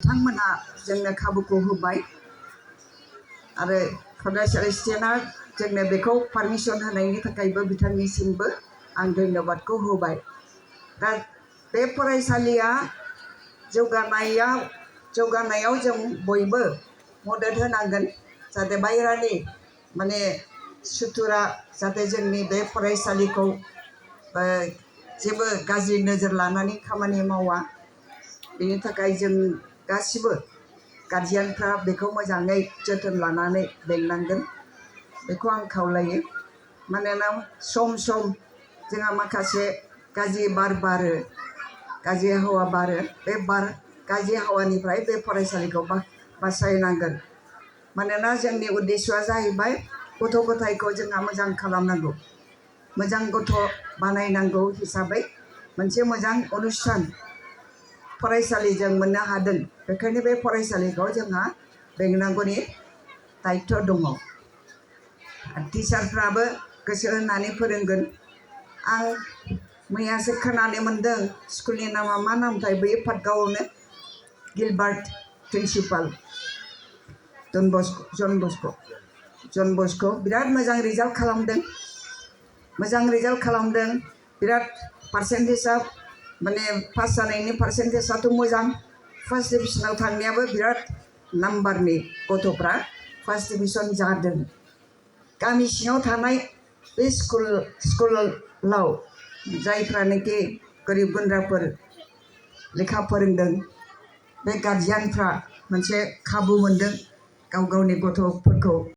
बिथांमोनहा जोंनो खाबुखौ होबाय आरो फरायसालि स्टेटआ जोंनो बेखौ पारमिसन होनायनि थाखायबो बिथांनिसिमबो आं धन्यबादखौ होबाय। दा बे फरायसालिया जौगानायाव जों बयबो मदद होनांगोन जाहाथे बायरानि माने सुथुरा जाहाथे जोंनि बे फरायसालिखौ जेबो गाज्रि नोजोर लानानै खामानि मावा। बेनि थाखाय जों गासिबो गार्जियानफ्रा बेखौ मोजाङै जोथोन लानानै बेंनांगोन बेखौ आं खावलायो। मानोना सम सम जोंहा माखासे गाज्रि बार बारो, गाज्रि हावा बारो, बे गाज्रि हावानिफ्राय बे फरायसालिखौ बासायनांगोन। मानोना जोंनि उद्देश्यआ जाहैबाय गथ' गथायखौ जोंहा मोजां खालामनांगौ, मोजां गथ' बानायनांगौ हिसाबै मोनसे मोजां अनुस्थान फरायसालिजों मोननो हादों। बेखायनो बे फरायसालिखौ जोंहा बेंनांगौनि दायित्व दङ। टिचारफ्राबो गोसो होनानै फोरोंगोन। आं मैयासो खोनानो मोन्दों स्कुलनि नामा मा नामथाय बै पाटगावआवनो गिलबार्ट प्रिन्सिपाल जन बस्क' बिराद मोजां रिजाल्ट खालामदों, बिराद पार्सेन्टेजआ माने पास जानायनि पार्सेन्टेजआथ' मोजां, फार्स्ट डिभिजनाव थांनायाबो बिराद नाम्बारनि गथ'फ्रा फार्स्ट डिभिजन जादों। गामि सिङाव थानाय बे स्कुलाव जायफ्रानोखि गोरिब गुन्द्राफोर लेखा फोरोंदों बे गार्जियानफ्रा मोनसे खाबु मोनदों गाव गावनि गथ'फोरखौ